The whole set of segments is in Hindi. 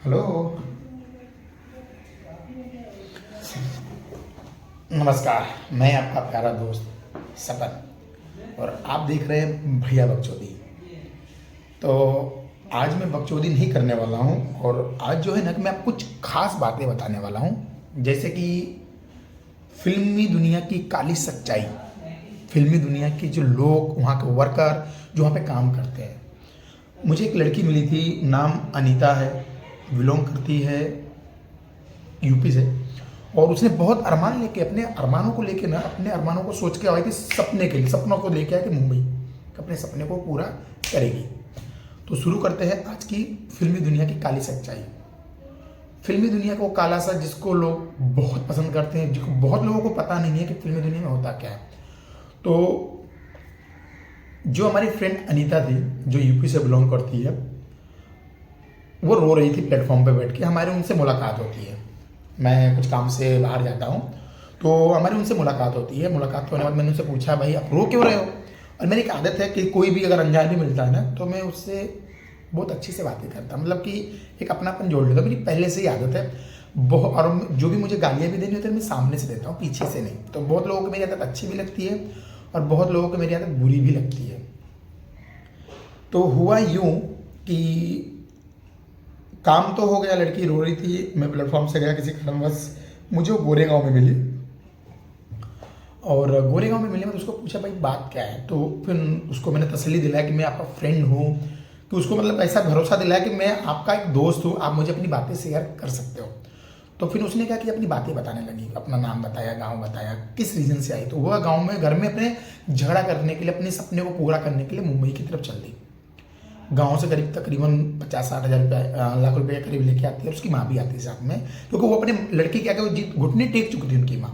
हेलो। नमस्कार। मैं आपका प्यारा दोस्त सपन और आप देख रहे हैं भैया बकचोदी। तो आज मैं बकचोदी नहीं करने वाला हूँ और आज जो है ना कि मैं आपको कुछ खास बातें बताने वाला हूँ, जैसे कि फिल्मी दुनिया की काली सच्चाई, फिल्मी दुनिया की जो लोग, वहाँ के वर्कर जो वहाँ पे काम करते हैं। मुझे एक लड़की मिली थी, नाम अनीता है, बिलोंग करती है यूपी से। और उसने बहुत अरमान लेके, अपने अरमानों को लेके ना, अपने अरमानों को सोच के आई थी, सपने के लिए, सपनों को लेके आई थी मुंबई, अपने सपने को पूरा करेगी। तो शुरू करते हैं आज की फिल्मी दुनिया की काली सच्चाई। फिल्मी दुनिया को काला सा जिसको लोग बहुत पसंद करते हैं, जिसको बहुत लोगों को पता नहीं है कि फिल्मी दुनिया में होता क्या है। तो जो हमारी फ्रेंड अनीता थी, जो यूपी से बिलोंग करती है, वो रो रही थी प्लेटफॉर्म पे बैठ के। हमारी उनसे मुलाकात होती है, मैं कुछ काम से बाहर जाता हूँ तो हमारी उनसे मुलाकात होती है। मुलाकात होने के बाद मैंने उनसे पूछा, भाई आप रो क्यों रहे हो? और मेरी एक आदत है कि कोई भी अगर अनजान भी मिलता है ना, तो मैं उससे बहुत अच्छी से बातें करता, मतलब कि एक अपनापन जोड़ लेता हूँ। मेरी पहले से ही आदत है बहुत। और जो भी मुझे गालियाँ भी देनी होती है मैं सामने से देता हूँ, पीछे से नहीं। तो बहुत लोगों को मेरी आदत अच्छी भी लगती है और बहुत लोगों को मेरी आदत बुरी भी लगती है। तो हुआ यूँ कि काम तो हो गया, लड़की रो रही थी, मैं प्लेटफॉर्म से गया किसी कारणवश, मुझे वो गोरेगांव में मिली। और गोरेगांव में मिलने में तो उसको पूछा, भाई बात क्या है? तो फिर उसको मैंने तसल्ली दिलाया कि मैं आपका फ्रेंड हूँ, कि उसको मतलब ऐसा भरोसा दिलाया कि मैं आपका एक दोस्त हूँ, आप मुझे अपनी बातें शेयर कर सकते हो। तो फिर उसने क्या किया, अपनी बातें बताने लगी, अपना नाम बताया, गांव बताया, किस रीज़न से आई। तो वह गांव में घर में अपने झगड़ा करने के लिए, अपने सपने को पूरा करने के लिए मुंबई की तरफ चल दी। गाँव से करीब तकरीबन 50-60 हज़ार रुपया, लाख रुपये करीब लेके आती है। उसकी माँ भी आती है साथ में, क्योंकि वो अपने लड़की क्या वो जीत घुटने टेक चुकी थी उनकी माँ।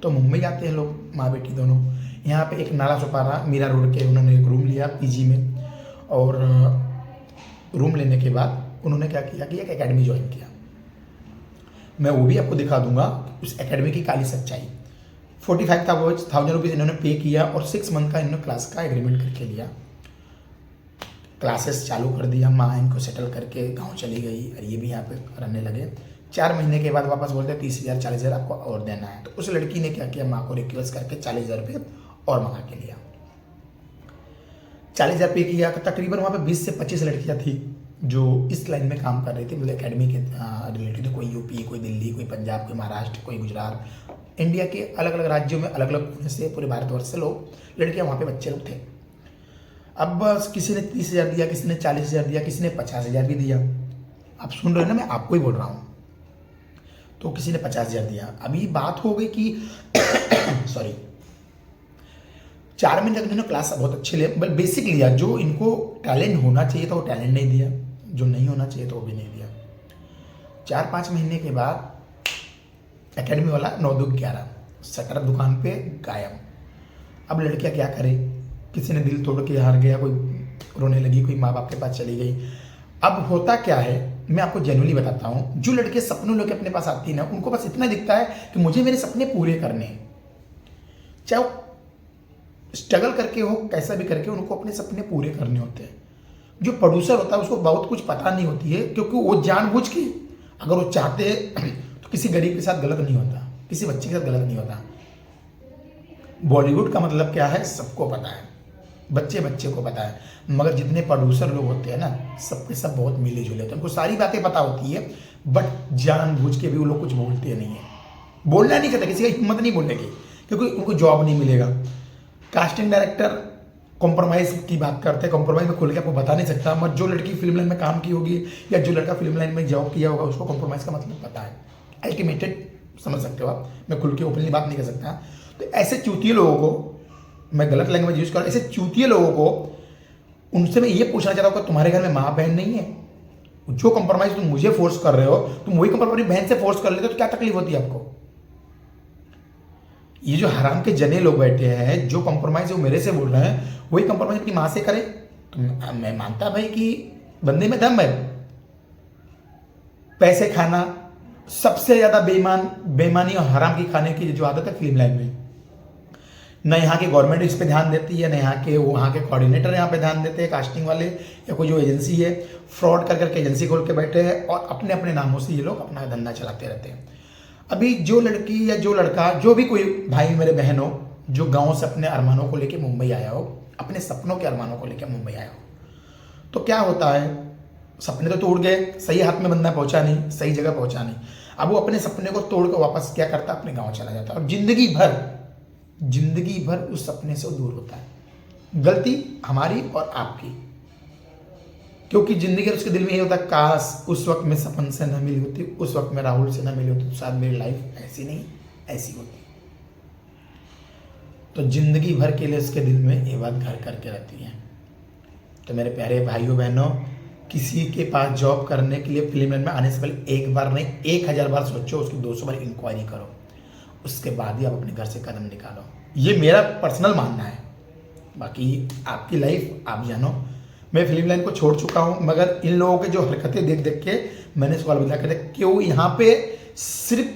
तो मुंबई आते हैं लोग, माँ बेटी दोनों। यहाँ पे एक नाला सुपारा मीरा रोड के उन्होंने एक रूम लिया पीजी में। और रूम लेने के बाद उन्होंने क्या किया कि एक एकेडमी ज्वाइन किया। मैं वो भी आपको दिखा दूंगा उस एकेडमी की काली सच्चाई। 45,000 रुपीज़ इन्होंने पे किया और 6 मंथ का इन्होंने क्लास का एग्रीमेंट करके लिया। क्लासेस चालू कर दिया, माँ इनको सेटल करके गांव चली गई और ये भी यहाँ पे रहने लगे। 4 महीने के बाद वापस बोलते 30,000 40,000 आपको और देना है। तो उस लड़की ने क्या किया, माँ को रिक्वेस्ट करके 40,000 रुपये और मंगा के लिया। 40,000 पे किया। तकरीबन वहाँ पे 20 से 25 लड़कियाँ थी जो इस लाइन में काम कर रही थी, मतलब अकेडमी के रिलेटेड। कोई यूपी, कोई दिल्ली, कोई पंजाब, कोई महाराष्ट्र, कोई गुजरात, इंडिया के अलग अलग राज्यों में, अलग अलग कोने से, पूरे भारतवर्ष से लोग, लड़कियाँ वहाँ पे, बच्चे लोग थे। अब बस किसी ने 30,000 दिया, किसी ने 40,000 दिया, किसी ने 50,000 भी दिया। आप सुन रहे हो ना, मैं आपको ही बोल रहा हूँ। तो किसी ने 50,000 दिया। अभी बात हो गई कि सॉरी, 4 महीने तक इन्होंने क्लास बहुत अच्छे लिए, बट बेसिक लिया। जो इनको टैलेंट होना चाहिए था वो टैलेंट नहीं दिया, जो नहीं होना चाहिए था वो भी नहीं दिया। 4-5 महीने के बाद एकेडमी वाला 9-11 शटर दुकान पे गायब। अब लड़कियां क्या करे, किसी ने दिल तोड़ के हार गया, कोई रोने लगी, कोई माँ बाप के पास चली गई। अब होता क्या है, मैं आपको जेन्युइनली बताता हूँ। जो लड़के सपनों लेके अपने पास आती है ना, उनको बस इतना दिखता है कि मुझे मेरे सपने पूरे करने हैं, चाहे वो स्ट्रगल करके हो, कैसा भी करके उनको अपने सपने पूरे करने होते हैं। जो प्रोड्यूसर होता है उसको बहुत कुछ पता नहीं होती है, क्योंकि वो जानबूझ के, अगर वो चाहते तो किसी गरीब के साथ गलत नहीं होता, किसी बच्चे के साथ गलत नहीं होता। बॉलीवुड का मतलब क्या है सबको पता है, बच्चे बच्चे को पता है। मगर जितने प्रोड्यूसर लोग होते हैं ना, सबके सब बहुत मिले जुले होते हैं, उनको सारी बातें पता होती है, बट जानबूझ के भी वो लोग कुछ बोलते नहीं है। बोलना नहीं चाहते, किसी का हिम्मत नहीं बोलने की, क्योंकि उनको जॉब नहीं मिलेगा। कास्टिंग डायरेक्टर कॉम्प्रोमाइज़ की बात करते हैं, कॉम्प्रोमाइज़ में खुल के आपको बता नहीं सकता, मगर जो लड़की फिल्म लाइन में काम की होगी या जो लड़का फिल्म लाइन में जॉब किया होगा, उसको कॉम्प्रोमाइज़ का मतलब पता है। अल्टीमेटेड समझ सकते हो आप, मैं खुल के ओपनली बात नहीं कर सकता। तो ऐसे चूतिए लोगों को, मैं गलत लैंग्वेज यूज कर, ऐसे चूतिए लोगों को, उनसे मैं ये पूछना चाहता हूँ कि तुम्हारे घर में माँ बहन नहीं है? जो कंप्रोमाइज तुम मुझे फोर्स कर रहे हो, तुम वही कंप्रोमाइज बहन से फोर्स कर लेते हो, तो क्या तकलीफ होती है आपको? ये जो हराम के जने लोग बैठे हैं, जो कंप्रोमाइज वो मेरे से बोल रहे हैं, वही कंप्रोमाइज अपनी माँ से करे। तो मैं मानता भाई कि बंदे में दम है। पैसे खाना, सबसे ज्यादा बेईमानी और हराम की खाने की जो आदत है फिल्म लाइन में। न यहाँ की गवर्नमेंट इस पे ध्यान देती है, न यहाँ के वहाँ के कोऑर्डिनेटर यहाँ पे ध्यान देते हैं, कास्टिंग वाले या कोई जो एजेंसी है, फ्रॉड कर करके एजेंसी खोल के बैठे हैं और अपने अपने नामों से ये लोग अपना धंधा चलाते रहते हैं। अभी जो लड़की या जो लड़का, जो भी कोई भाई मेरे बहन हो, जो गाँव से अपने अरमानों को लेके मुंबई आया हो, अपने सपनों के अरमानों को लेकर मुंबई आया हो, तो क्या होता है, सपने तो टूट गए, सही हाथ में बंदा पहुंचा नहीं, सही जगह पहुंचा नहीं। अब वो अपने सपने को तोड़ कर वापस क्या करता है, अपने गांव चला जाता है और जिंदगी भर उस सपने से दूर होता है। गलती हमारी और आपकी, क्योंकि जिंदगी उसके दिल में ये होता है, काश उस वक्त में सपन से न मिली होती, उस वक्त में राहुल से न मिली होती, तो शायद मेरी लाइफ ऐसी नहीं ऐसी होती। तो जिंदगी भर के लिए उसके दिल में ये बात घर करके रहती है। तो मेरे प्यारे भाइयों बहनों, किसी के पास जॉब करने के लिए फिल्म लाइन में आने से पहले एक बार नहीं 1000 बार सोचो, उसकी 200 बार इंक्वायरी करो, उसके बाद ही आप अपने घर से कदम निकालो। ये मेरा पर्सनल मानना है, बाकी आपकी लाइफ आप जानो। मैं फिल्म लाइन को छोड़ चुका हूँ, मगर इन लोगों के जो हरकतें देख देख के मैंने सवाल बदला कर दिया, क्यों यहाँ पे सिर्फ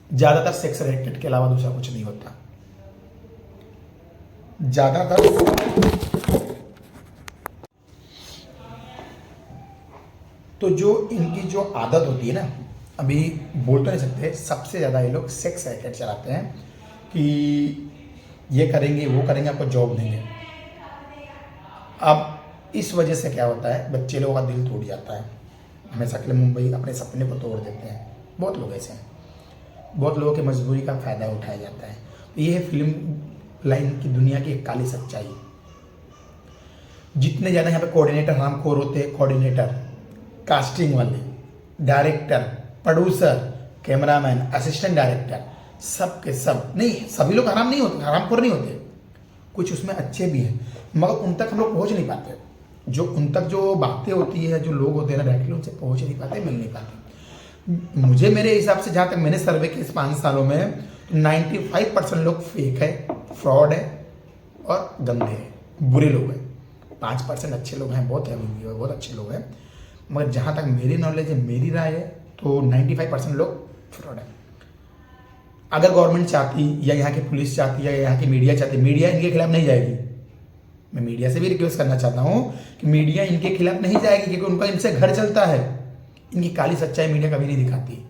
ज़्यादातर सेक्स रिलेटेड के अलावा दूसरा कुछ नहीं होता। ज़्यादातर तो जो इनकी जो आदत होती है ना, अभी बोल तो नहीं सकते, सबसे ज़्यादा ये लोग सेक्स रैकेट चलाते हैं कि ये करेंगे वो करेंगे, आपको जॉब देंगे। अब इस वजह से क्या होता है, बच्चे लोगों का दिल टूट जाता है, हमेशा के लिए मुंबई अपने सपने को तोड़ देते हैं। बहुत लोग ऐसे हैं, बहुत लोगों की मजबूरी का फ़ायदा उठाया जाता है। ये है फिल्म लाइन की दुनिया की एक काली सच्चाई। जितने ज़्यादा यहाँ पे कोऑर्डिनेटर हरामखोर होते हैं, कोऑर्डिनेटर, कास्टिंग वाले, director, producer, cameraman, assistant director, सब के सब नहीं, सभी लोग हराम नहीं होते, हरामखोर नहीं होते, कुछ उसमें अच्छे भी हैं, मगर उन तक हम लोग पहुँच नहीं पाते। जो उन तक जो बातें होती है, जो लोग होते हैं ना डायरेक्टली, उनसे पहुँच नहीं पाते, मिल नहीं पाते। मुझे मेरे हिसाब से जहाँ तक मैंने सर्वे किए इस 5 सालों में, 95% लोग फेक है, फ्रॉड है और गंदे हैं, बुरे लोग हैं। 5% अच्छे लोग हैं, बहुत है, बहुत अच्छे लोग हैं, मगर जहाँ तक मेरी नॉलेज है, मेरी राय है, तो 95% लोग फ्रॉड है। अगर गवर्नमेंट चाहती या यहाँ की पुलिस चाहती या यहाँ की मीडिया चाहती, मीडिया इनके खिलाफ नहीं जाएगी। मैं मीडिया से भी रिक्वेस्ट करना चाहता हूँ कि मीडिया इनके खिलाफ नहीं जाएगी, क्योंकि उनका इनसे घर चलता है। इनकी काली सच्चाई मीडिया कभी नहीं दिखाती।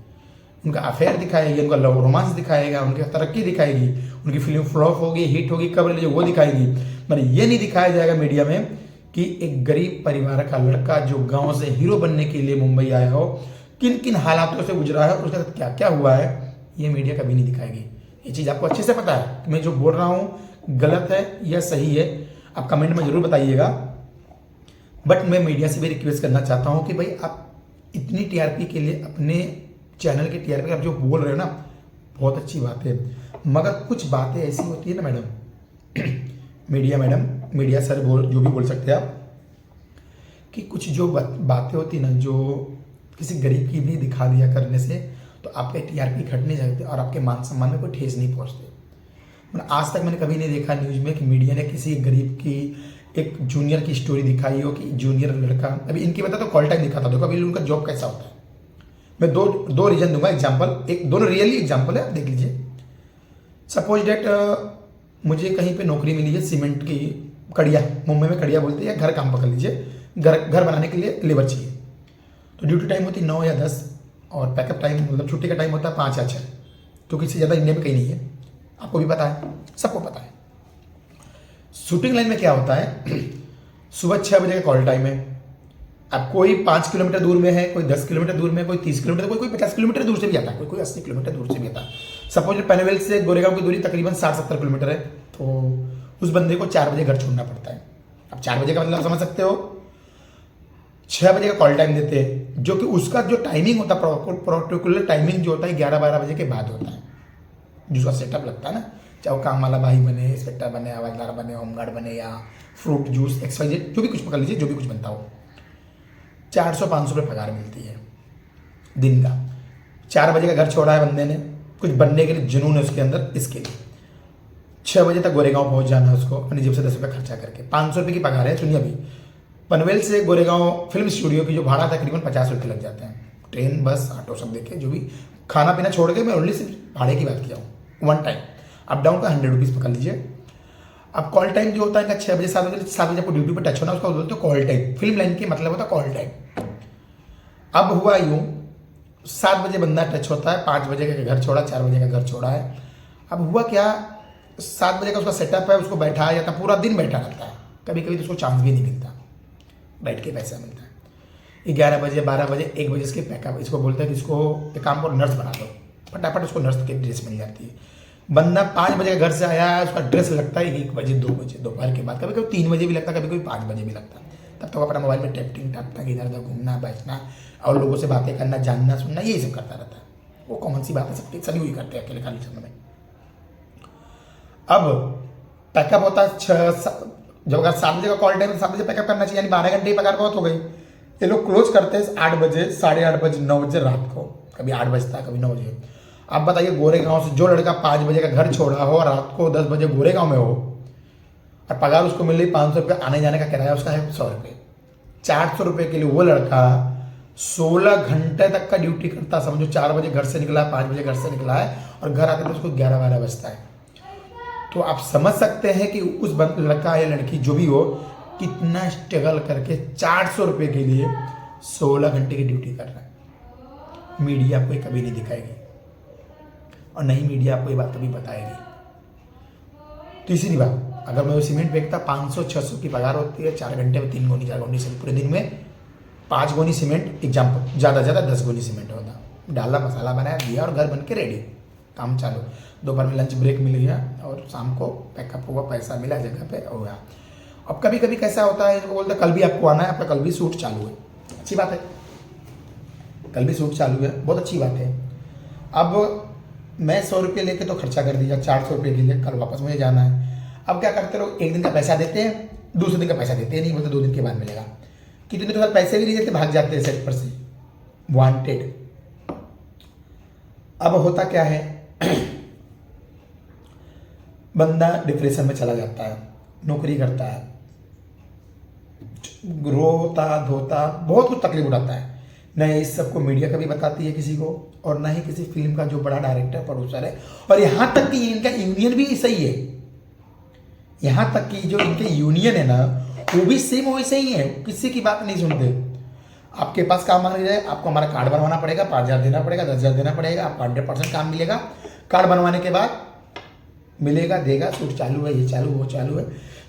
उनका अफेयर दिखाएगी, उनका लव रोमांस दिखाएगा, उनकी तरक्की दिखाएगी, उनकी फिल्म फ्लॉप होगी, हिट होगी, कब रिलीज वो दिखाएगी, मगर ये नहीं दिखाया जाएगा मीडिया में कि एक गरीब परिवार का लड़का जो गांव से हीरो बनने के लिए मुंबई आया हो, किन किन हालातों से गुजरा है, उसके साथ क्या क्या हुआ है, ये मीडिया कभी नहीं दिखाएगी। ये चीज़ आपको अच्छे से पता है कि मैं जो बोल रहा हूँ गलत है या सही है, आप कमेंट में ज़रूर बताइएगा। बट मैं मीडिया से भी रिक्वेस्ट करना चाहता हूँ कि भाई आप इतनी टीआरपी के लिए, अपने चैनल की टीआरपी आप जो बोल रहे हो ना, बहुत अच्छी बात है, मगर कुछ बातें ऐसी होती है ना मैडम, मीडिया सर जो भी बोल सकते हैं आप, कि कुछ जो बातें होती ना, जो किसी गरीब की भी दिखा दिया करने से तो आपके टीआरपी घट नहीं जाते और आपके मान सम्मान में कोई ठेस नहीं पहुंचते। मतलब आज तक मैंने कभी नहीं देखा न्यूज़ में कि मीडिया ने किसी गरीब की एक जूनियर की स्टोरी दिखाई हो कि जूनियर लड़का, अभी इनकी बता तो कॉल टाइम दिखाता, देखो अभी उनका जॉब कैसा होता है। मैं दो रीजन दूंगा, एग्जाम्पल, एक दोनों रियली एग्जाम्पल है, आप देख लीजिए। सपोज डेट मुझे कहीं पे नौकरी मिली है सीमेंट की, कड़िया, मुंबई में कड़िया बोलते हैं, घर काम पकड़ लीजिए, घर बनाने के लिए लेबर चाहिए। तो ड्यूटी टाइम होती 9 या 10 और पैकअप टाइम मतलब छुट्टी का टाइम होता है 5 या 6, क्योंकि इससे ज़्यादा इंडिया में कहीं नहीं है, आपको भी पता है, सबको पता है। शूटिंग लाइन में क्या होता है, सुबह 6 बजे का कॉल टाइम है। अब कोई 5 किलोमीटर दूर में है, कोई 10 किलोमीटर दूर में, कोई 30 किलोमीटर, कोई 50 किलोमीटर दूर से भी आता है, कोई 80 किलोमीटर दूर से भी आता है। सपोज पनवेल से गोरेगांव की दूरी तकरीबन 60-70 किलोमीटर है, तो उस बंदे को 4 बजे घर छोड़ना पड़ता है। अब 4 बजे का मतलब समझ सकते हो, 6 बजे का कॉल टाइम देते हैं, जो कि उसका जो टाइमिंग होता है, पर्टिकुलर टाइमिंग जो होता है 11-12 बजे के बाद होता है, जिसका सेटअप लगता है ना, चाहे वो काम वाला भाई बने, इंस्पेक्टर बने, हवलदार बने, होमगार्ड बने, या फ्रूट जूस XYZ जो भी कुछ पकड़ लीजिए, जो भी कुछ बनता हो, 400-500 रुपये पगार मिलती है दिन का। 4 बजे का घर छोड़ा है बंदे ने, कुछ बनने के लिए जुनून है उसके अंदर, इसके लिए 6 बजे तक गोरेगांव पहुंच जाना है उसको, अपनी जेब से 10 रुपये खर्चा करके। 500 रुपये की पगार है। सुनिए, अभी पनवेल से गोरेगांव फिल्म स्टूडियो की जो भाड़ा तकरीबन 50 रुपये लग जाते हैं, ट्रेन बस ऑटो सब देखे, जो भी खाना पीना छोड़ के मैं ओनली सिर्फ भाड़े की बात किया हूँ, वन टाइम। अप डाउन का 100 रुपीज़ पकड़ लीजिए। अब कॉल टाइम जो होता है 6 बजे 7 बजे आपको ड्यूटी पर टच होना, उसका बोलते हो कॉल टाइम। फिल्म लाइन की मतलब होता है कॉल टाइम। अब हुआ यूँ, 7 बजे बंदा टच होता है, 5 बजे का घर छोड़ा, 4 बजे का घर छोड़ा है। अब हुआ क्या, 7 बजे का उसका सेटअप है, उसको बैठाया जाता है, पूरा दिन बैठा रहता है। कभी कभी तो उसको चांस भी नहीं मिलता, बैठ के पैसा मिलता है। 11 बजे 12 बजे 1 बजे इसके पैकअप, इसको बोलते हैं कि इसको एक काम करो नर्स बना दो, फटाफट उसको नर्स की ड्रेस मिल जाती है। बंदा 5 बजे घर से आया, उसका ड्रेस लगता है 1 बजे 2 बजे दोपहर के बाद, कभी कभी 3 बजे भी लगता है, कभी कभी 5 बजे भी लगता है। तब तक अपना मोबाइल में टैपटिंग टापटंग इधर उधर घूमना बैठना और लोगों से बातें करना, जानना सुनना, यही सब करता रहता है। वो कॉमन सी बात है, सबके सभी वही करते हैं अकेले खाली समय में। अब पैकअप होता है 6 जब अगर 7 बजे का कॉल टाइम 7 बजे पैकअप करना चाहिए, यानी 12 घंटे की पगार बहुत हो गई। ये लोग क्लोज करते हैं 8 बजे, 8:30 बजे, 9 बजे रात को, कभी 8 बजता कभी 9 बजे। आप बताइए गोरेगांव से जो लड़का 5 बजे का घर छोड़ा हो और रात को 10 बजे गोरेगांव में हो और पगार उसको मिल रही 500 रुपये, आने जाने का किराया उसका है 100 रुपये, 400 रुपये के लिए वो लड़का 16 घंटे तक का ड्यूटी करता। समझो 4 बजे घर से निकला है, 5 बजे घर से निकला है और घर आते तो उसको 11-12 बजता है। तो आप समझ सकते हैं कि उस लड़का या लड़की जो भी हो कितना स्ट्रगल करके 400 रुपये के लिए 16 घंटे की ड्यूटी कर रहा है। मीडिया आपको कभी नहीं दिखाएगी और नहीं मीडिया आपको ये बात कभी बताएगी। तीसरी बात, अगर मैं वो सीमेंट फेंकता 500-600 की पगार होती है, 4 घंटे में 3 गोनी 4 गोनी सीमेंट, पूरे दिन में 5 गोनी सीमेंट, एग्जाम्पल ज़्यादा 10 गोनी सीमेंट होता। डाला, मसाला बनाया, दिया और घर बन के रेडी, काम चालू। दोपहर में लंच ब्रेक मिल गया और शाम को पैकअप हुआ, पैसा मिला, जगह पे हो गया। अब कभी कभी कैसा होता है, बोलते कल भी आपको आना है, आपका कल भी शूट चालू है, अच्छी बात है, कल भी शूट चालू है, बहुत अच्छी बात है। अब मैं 100 रुपये लेके तो खर्चा कर दिया, 400 रुपये के लिए, कल वापस मुझे जाना है। अब क्या करते लोग, एक दिन का पैसा देते हैं, दूसरे दिन का पैसा देते नहीं, बोलते 2 दिन के बाद मिलेगा। कितने तो पैसे भी नहीं देते, भाग जाते हैं सेट पर से, वांटेड। अब होता क्या है, बंदा डिप्रेशन में चला जाता है, नौकरी करता है, रोता धोता बहुत कुछ तकलीफ उठाता है। न इस सबको मीडिया कभी बताती है किसी को, और न ही किसी फिल्म का जो बड़ा डायरेक्टर प्रोड्यूसर है। और यहाँ तक कि इनका यूनियन भी सही है, यहाँ तक कि जो इनके यूनियन है ना, वो भी सेम वैसे ही है, किसी की बात नहीं सुनते। आपके पास काम आ जाए, आपको हमारा कार्ड बनवाना पड़ेगा, 5,000 देना पड़ेगा, 10,000 देना पड़ेगा, आपको 100% काम मिलेगा। कार्ड बनवाने के बाद मिलेगा, देगा, शूट चालू है, ये चालू वो चालू है।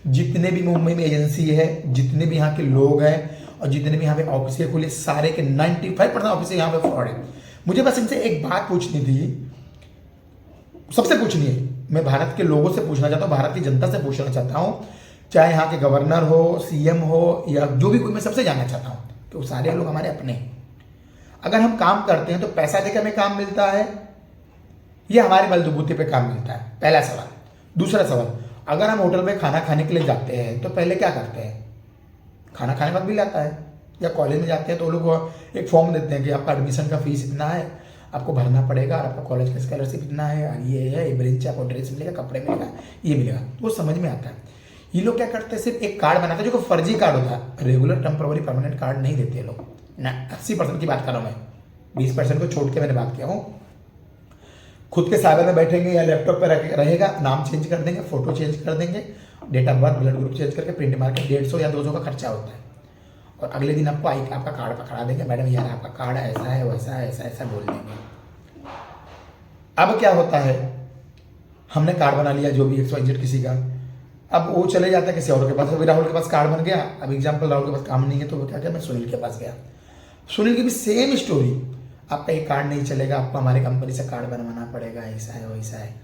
जितने भी मुंबई में एजेंसी है, जितने भी यहाँ के लोग हैं और जितने भी यहाँ पे ऑफिस खुले, सारे के 95% ऑफिस यहाँ पे फ्रॉड है। मुझे बस इनसे एक बात पूछनी थी, सबसे पूछनी है, मैं भारत के लोगों से पूछना चाहता हूँ, भारत की जनता से पूछना चाहता हूँ, चाहे यहाँ के गवर्नर हो, सीएम हो या जो भी कोई, मैं सबसे जानना चाहता हूँ कि वो सारे लोग हमारे अपने हैं। अगर हम काम करते हैं तो पैसा देकर हमें काम मिलता है या हमारे बलबूते पे काम मिलता है, पहला सवाल। दूसरा सवाल, अगर हम होटल में खाना खाने के लिए जाते हैं तो पहले क्या करते हैं, खाना खाने का बिल आता है, या कॉलेज में जाते हैं तो लोग एक फॉर्म देते हैं कि आपका एडमिशन का फीस इतना है, आपको भरना पड़ेगा, और आपका कॉलेज का स्कॉलरशिप इतना है, और ये है, ब्रेंच आपको ड्रेस मिलेगा, कपड़े मिलेगा, ये मिलेगा, वो समझ में आता है। ये लोग क्या करते हैं, सिर्फ एक कार्ड बनाते हैं जो फर्जी कार्ड होता है, रेगुलर टेम्पररी परमानेंट कार्ड नहीं देते लोग ना। 80% की बात कर रहा हूँ मैं, 20% को छोड़ के मैंने बात किया हूँ। खुद के साइबर में बैठेंगे या लैपटॉप पर रहेगा, नाम चेंज कर देंगे, फोटो चेंज कर देंगे, date of birth, blood group change करके प्रिंट मार के 150 या 200 का खर्चा होता है। और अगले दिन आपको आपका कार्ड पकड़ा देंगे, मैडम यार आपका कार्ड ऐसा है, वैसा है, ऐसा ऐसा बोल देंगे। अब क्या होता है, हमने कार्ड बना लिया जो भी XYZ किसी का, अब वो चले जाता है किसी और के पास। अभी राहुल के पास कार्ड बन गया, अब एग्जाम्पल राहुल के पास काम नहीं है तो वो क्या किया, मैं सुनील के पास गया। सुनील की भी सेम स्टोरी, आपका एक कार्ड नहीं चलेगा, आपको हमारी कंपनी से कार्ड बनवाना पड़ेगा, ऐसा है वैसा है।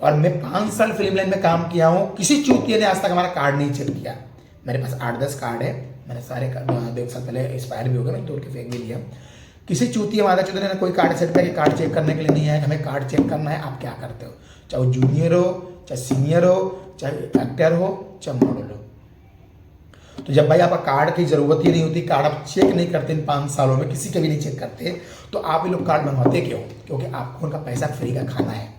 और मैं 5 साल फिल्म लाइन में काम किया हूँ, किसी चूतिया ने आज तक हमारा कार्ड नहीं चेक किया। मेरे पास 8-10 कार्ड है, मैंने सारे 2 साल पहले एक्सपायर भी हो गए, मैंने तोड़ के फेंक भी दिया। किसी चूतिया मादा चौधरी ने कोई कार्ड सेट किया कि कार्ड चेक करने के लिए नहीं आया, हमें कार्ड चेक करना है। आप क्या करते हो, चाहे वो जूनियर हो, चाहे सीनियर हो, चाहे एक्टर हो, चाहे मॉडल हो, तो जब भाई आपका कार्ड की जरूरत ही नहीं होती, कार्ड आप चेक नहीं करते इन 5 सालों में, किसी के भी नहीं चेक करते, तो आप ये लोग कार्ड बनवाते क्यों? क्योंकि आपको उनका पैसा फ्री का खाना है।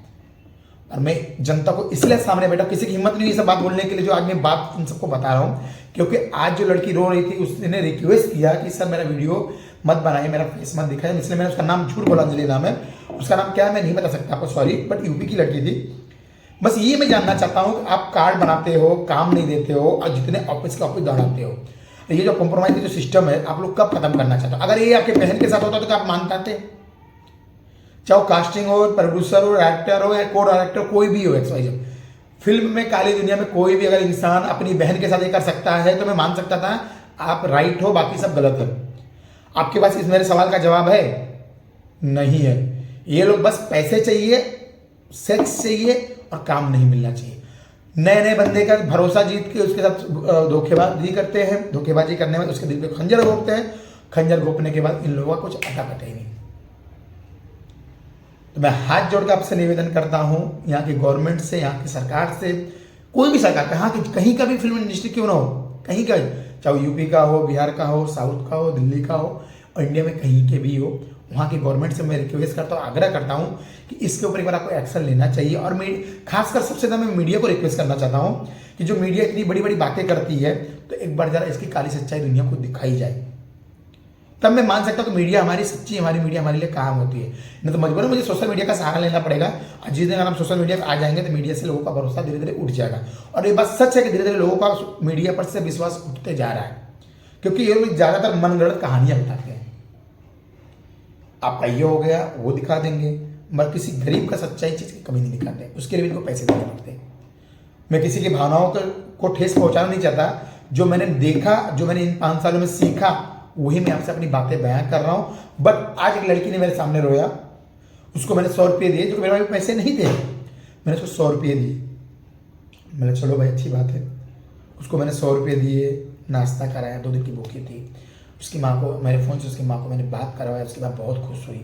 और मैं जनता को इसलिए सामने बैठा, किसी की हिम्मत नहीं हुई सब बात बोलने के लिए जो आज मैं बात उन सबको बता रहा हूँ, क्योंकि आज जो लड़की रो रही थी उसने रिक्वेस्ट किया कि सर मेरा वीडियो मत बनाइए, मेरा फेस मत दिखाए, इसलिए मैंने उसका नाम झूठ बोला, अंजलि नाम है उसका, नाम क्या है मैं नहीं बता सकता आपको, सॉरी, बट यूपी की लड़की थी। बस ये मैं जानना चाहता हूँ कि आप कार्ड बनाते हो, काम नहीं देते हो और जितने ऑफिस के ऑफिस दौड़ाते हो, ये जो कॉम्प्रोमाइज का जो सिस्टम है आप लोग कब खत्म करना चाहते हो? अगर ये आपके बहन के साथ होता तो क्या आप मान पाते? चाहे वो कास्टिंग हो, प्रोड्यूसर हो, एक्टर हो या को डायरेक्टर, कोई भी हो, एक्सवाइजेड फिल्म में, काली दुनिया में कोई भी अगर इंसान अपनी बहन के साथ ये कर सकता है तो मैं मान सकता था आप राइट हो, बाकी सब गलत है। आपके पास इस मेरे सवाल का जवाब है? नहीं है। ये लोग बस पैसे चाहिए, सेक्स चाहिए और काम नहीं मिलना चाहिए। नए नए बंदे का भरोसा जीत के उसके साथ धोखेबाजी करते हैं, धोखेबाजी करने में उसके दिल पे खंजर घोंपते हैं, खंजर घोंपने के बाद इन लोगों का कुछ अता पता ही नहीं। तो मैं हाथ जोड़ कर आपसे निवेदन करता हूं, यहाँ की गवर्नमेंट से, यहाँ की सरकार से, कोई भी सरकार, कहीं का भी फिल्म इंडस्ट्री क्यों ना हो, कहीं का, चाहे यूपी का हो, बिहार का हो, साउथ का हो, दिल्ली का हो, और इंडिया में कहीं के भी हो, वहाँ की गवर्नमेंट से मैं रिक्वेस्ट करता हूँ, आग्रह करता हूँ कि इसके ऊपर एक बार आपको एक्शन लेना चाहिए। और खासकर सबसे ज़्यादा मैं मीडिया को रिक्वेस्ट करना चाहता हूँ कि जो मीडिया इतनी बड़ी बड़ी बातें करती है तो एक बार जरा इसकी काली सच्चाई दुनिया को दिखाई जाए, तब मैं मान सकता हूँ कि मीडिया हमारी सच्ची, हमारी मीडिया हमारे लिए काम होती है। नहीं तो मजबूरन मुझे सोशल मीडिया का सहारा लेना पड़ेगा। और जिस दिन हम सोशल मीडिया पर आ जाएंगे तो मीडिया से लोगों का भरोसा धीरे धीरे उठ जाएगा। और ये बात सच है कि धीरे धीरे लोगों का मीडिया पर से विश्वास उठते जा रहा है, क्योंकि ये लोग ज़्यादातर मनगढ़ंत कहानियां बताते हैं। आपका ये हो गया, वो दिखा देंगे, मगर किसी गरीब का सच्चाई चीज़ की कमी नहीं दिखाते, उसके लिए इनको पैसे देने पड़ते हैं। मैं किसी की भावनाओं को ठेस पहुंचाना नहीं चाहता। जो मैंने देखा, जो मैंने इन 5 सालों में सीखा, वही मैं आपसे अपनी बातें बयां कर रहा हूं। बट आज एक लड़की ने मेरे सामने रोया, उसको मैंने 100 रुपये दिए, जो मेरे पास पैसे नहीं थे, मैंने उसको 100 रुपये दिए। मैंने चलो भाई अच्छी बात है, उसको मैंने 100 रुपये दिए, नाश्ता कराया, 2 दिन की भूखी थी। उसकी माँ को, मेरे फ़ोन से उसकी माँ को मैंने बात करवाया, उसके बाद बहुत खुश हुई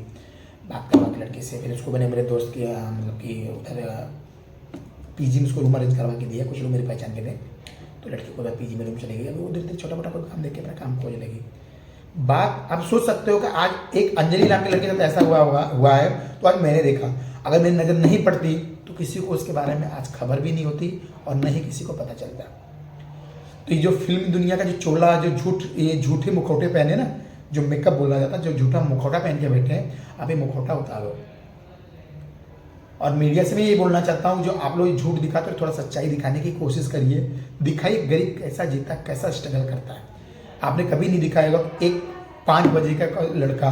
बात करवा के लड़के से। फिर उसको मैंने मेरे दोस्त के मतलब कि उधर पीजी में उसको रूम अरेंज करवा के दिया, कुछ लोग मेरी पहचान के थे, तो लड़की को पीजी में रूम चली गई। अभी वो धीरे धीरे छोटा मोटा कोई काम देख के अपना काम खोजने लगी। बात आप सोच सकते हो कि आज एक अंजलि नाम के लड़के के साथ ऐसा हुआ है, तो आज मैंने देखा। अगर मेरी नज़र नहीं पड़ती तो किसी को उसके बारे में आज खबर भी नहीं होती और न ही किसी को पता चलता। तो ये जो फिल्म दुनिया का जो चोला, जो ये झूठे मुखौटे पहने ना, जो मेकअप बोला जाता है, जो झूठा मुखौटा पहन के बैठे हैं, आप ये मुखौटा उतारो। और मीडिया से मैं ये बोलना चाहता हूँ, जो आप लोग झूठ दिखाते हो, थोड़ा सच्चाई दिखाने की कोशिश करिए। दिखाइए गरीब कैसा जीता, कैसा स्ट्रगल करता है। आपने कभी नहीं दिखाएगा एक 5 बजे का लड़का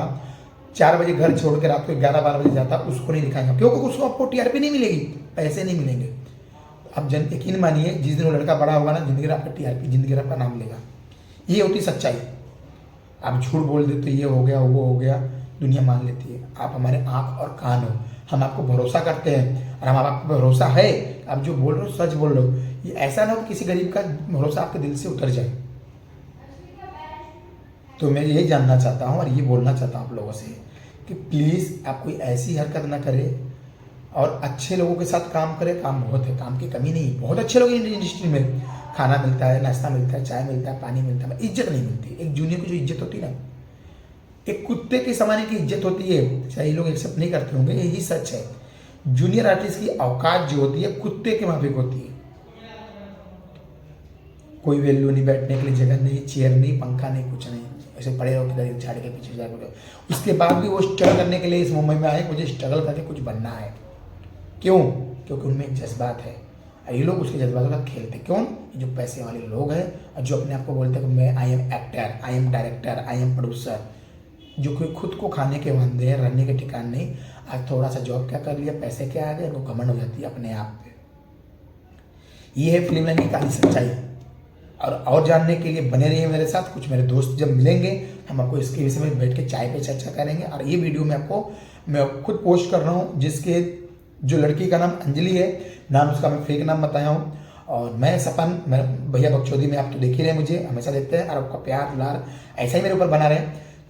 4 बजे घर छोड़ के रात को 11-12 बजे जाता, उसको नहीं दिखाएगा, क्योंकि उसको आपको टीआरपी नहीं मिलेगी, पैसे नहीं मिलेंगे। अब यकीन मानिए, जिस दिन वो लड़का बड़ा होगा ना, जिंदगी भर आपका टीआरपी, जिंदगी भर आपका नाम लेगा। ये होती सच्चाई। आप झूठ बोल देते तो ये हो गया, वो हो गया, दुनिया मान लेती है। आप हमारे आँख और कान हो, हम आपको भरोसा करते हैं और हम आपको भरोसा है, आप जो बोल रहे हो सच बोल रहे हो। ये ऐसा ना हो किसी गरीब का भरोसा आपके दिल से उतर जाए। तो मैं यही जानना चाहता हूँ और ये बोलना चाहता हूँ आप लोगों से कि प्लीज़ आप कोई ऐसी हरकत ना करें और अच्छे लोगों के साथ काम करें। काम बहुत है, काम की कमी नहीं, बहुत अच्छे लोग इंडस्ट्री में, खाना मिलता है, नाश्ता मिलता है, चाय मिलता है, पानी मिलता है, इज्जत नहीं मिलती। एक जूनियर की जो इज्जत होती है ना, एक कुत्ते के समाने की इज्जत होती है। चाहे लोग एक्सेप्ट नहीं करते होंगे, यही सच है। जूनियर आर्टिस्ट की औकात जो होती है कुत्ते के माफिक होती है। कोई वैल्यू नहीं, बैठने के लिए जगह नहीं, चेयर नहीं, पंखा नहीं, कुछ नहीं, ऐसे पड़े रहो किधर झाड़ के पीछे जा रहे। उसके बाद भी वो स्ट्रगल करने के लिए इस मुंबई में आए, मुझे स्ट्रगल करके कुछ बनना है। क्यों? क्योंकि उनमें एक जज्बात है, ये लोग उसके जज्बातों का खेलते। कौन? जो पैसे वाले लोग हैं और जो अपने आप को बोलते हैं कि मैं I am actor, I am director, I am producer, जो कोई खुद को खाने के वांदे हैं, रहने के ठिकान नहीं। आज थोड़ा सा जॉब क्या कर लिया, पैसे क्या आ गए, उनको घमंड हो जाती है अपने आप पे। ये है फिल्म लाइन की काली सच्चाई। और जानने के लिए बने रहिए मेरे साथ। कुछ मेरे दोस्त जब मिलेंगे हम आपको इसके विषय में बैठ के चाय पे चर्चा करेंगे। और ये वीडियो मैं खुद पोस्ट कर रहा हूँ, जिसके जो लड़की का नाम अंजलि है, नाम उसका मैं फेक नाम बताया हूँ। और मैं सपन, मैं भैया बगचौदी में, आप तो देख ही रहे, मुझे हमेशा देखते हैं और आपका प्यार दुलार ऐसा ही मेरे ऊपर बना रहे।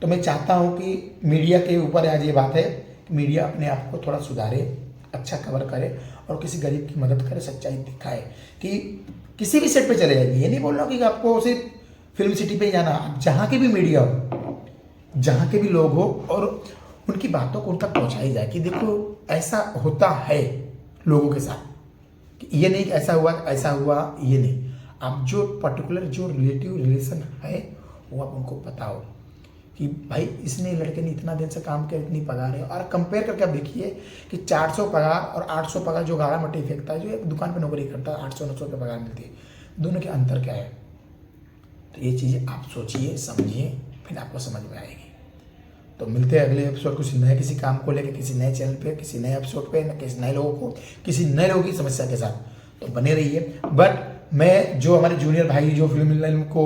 तो मैं चाहता हूँ कि मीडिया के ऊपर आज ये बात है, मीडिया अपने आप को थोड़ा सुधारे, अच्छा कवर करे और किसी गरीब की मदद करे, सच्चाई दिखाए। कि किसी भी सेट पे चले जाइए, ये नहीं बोल रहा कि आपको सिर्फ फिल्म सिटी पे ही जाना, आप जहाँ के भी मीडिया हो, जहाँ के भी लोग हो, और उनकी बातों को उन तक पहुँचाई जाए कि देखो ऐसा होता है लोगों के साथ, कि ये नहीं कि ऐसा हुआ, ये नहीं। आप जो पर्टिकुलर जो रिलेटिव रिलेशन है वो आप उनको बताओ कि भाई इसने लड़के ने इतना दिन से काम किया, इतनी पगार है। और कंपेयर करके आप देखिए कि 400 पगार और 800 पगार जो गाड़ा मट्टी फेंकता है, जो एक दुकान पे नौकरी करता है, 800-900 रुपये पगार मिलती है, दोनों के अंतर क्या है। तो ये चीज़ें आप सोचिए, समझिए, फिर आपको समझ में आएगी। तो मिलते हैं अगले एपिसोड कुछ नए किसी काम को लेकर, किसी नए चैनल पे, किसी नए एपिसोड पे, किसी नए लोगों को, किसी नए लोगों की समस्या के साथ। तो बने रहिए। बट मैं जो हमारे जूनियर भाई जो फिल्म लाइन को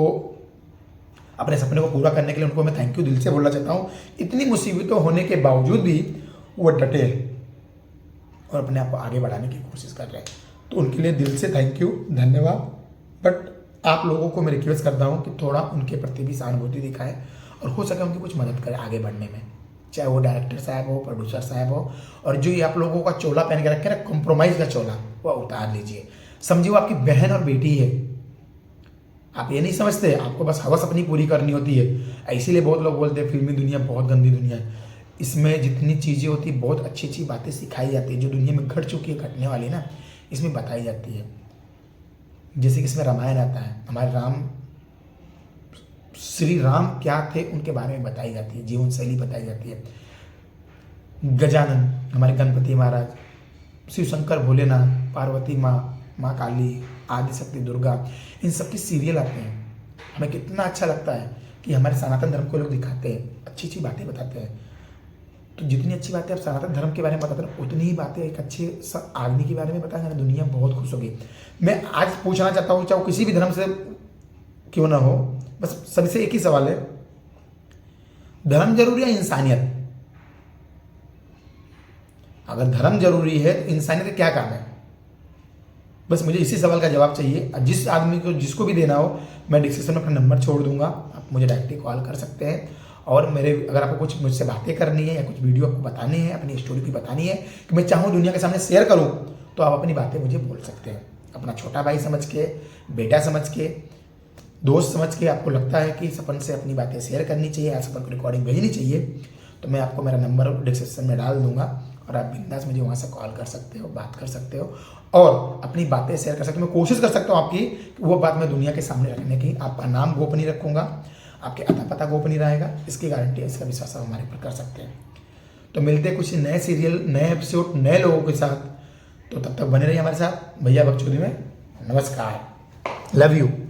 अपने सपने को पूरा करने के लिए, उनको मैं थैंक यू दिल से बोलना चाहता हूँ। इतनी मुसीबतों होने के बावजूद भी वो डटे और अपने आप को आगे बढ़ाने की कोशिश कर रहे हैं। तो उनके लिए दिल से थैंक यू, धन्यवाद। बट आप लोगों को मैं रिक्वेस्ट करता हूँ कि थोड़ा उनके प्रति भी सहानुभूति दिखाएं और हो सके उनकी कुछ मदद करें आगे बढ़ने में, चाहे वो डायरेक्टर साहब हो, प्रोड्यूसर साहब हो। और जो ये आप लोगों का चोला पहन के रखे ना, कॉम्प्रोमाइज़ का चोला, वो उतार लीजिए। समझिए वो आपकी बहन और बेटी है। आप ये नहीं समझते, आपको बस हवस अपनी पूरी करनी होती है। इसीलिए बहुत लोग बोलते हैं फिल्मी दुनिया बहुत गंदी दुनिया है। इसमें जितनी चीज़ें होती है, बहुत अच्छी अच्छी बातें सिखाई जाती है, जो दुनिया में घट चुकी है, घटने वाली ना, इसमें बताई जाती है। जैसे कि इसमें रामायण आता है, हमारे राम, श्री राम क्या थे उनके बारे में बताई जाती है, जीवन शैली बताई जाती है। गजानन हमारे गणपति महाराज, शिव शंकर भोलेनाथ, पार्वती माँ, माँ काली, आदि शक्ति दुर्गा, इन सब की सीरियल आते हैं। हमें कितना अच्छा लगता है कि हमारे सनातन धर्म को लोग दिखाते हैं, अच्छी अच्छी बातें बताते हैं। तो जितनी अच्छी बातें आप सनातन धर्म के बारे में बताते हैं, उतनी ही बातें एक अच्छे आदमी के बारे में बताएंगे ना, दुनिया बहुत खुश होगी। मैं आज पूछना चाहता हूँ, चाहे किसी भी धर्म से क्यों ना हो, बस सभी से एक ही सवाल है, धर्म जरूरी है इंसानियत? अगर धर्म जरूरी है तो इंसानियत का क्या काम है? बस मुझे इसी सवाल का जवाब चाहिए। जिस आदमी को, जिसको भी देना हो, मैं डिस्क्रिप्शन में अपना नंबर छोड़ दूंगा, आप मुझे डायरेक्टली कॉल कर सकते हैं। और मेरे, अगर आपको कुछ मुझसे बातें करनी है या कुछ वीडियो आपको बतानी है, अपनी स्टोरी की बतानी है कि मैं चाहूँ दुनिया के सामने शेयर करूँ, तो आप अपनी बातें मुझे बोल सकते हैं। अपना छोटा भाई समझ के, बेटा समझ के, दोस्त समझ के, आपको लगता है कि सपन से अपनी बातें शेयर करनी चाहिए या सपन को रिकॉर्डिंग भेजनी चाहिए, तो मैं आपको मेरा नंबर डिस्क्रिप्शन में डाल दूंगा और आप बिंदास मुझे वहाँ से कॉल कर सकते हो, बात कर सकते हो और अपनी बातें शेयर कर सकते हो। मैं कोशिश कर सकता हूँ आपकी कि वो बात मैं दुनिया के सामने रखने की। आपका नाम गोपनीय रखूँगा, आपके अता पता गोपनीय रहेगा, इसकी गारंटी है, इसका विश्वास आप हमारे ऊपर कर सकते हैं। तो मिलते हैं कुछ नए सीरियल, नए एपिसोड, नए लोगों के साथ। तो तब तक बने रहिए हमारे साथ भैया बकचोदी में। नमस्कार, लव यू।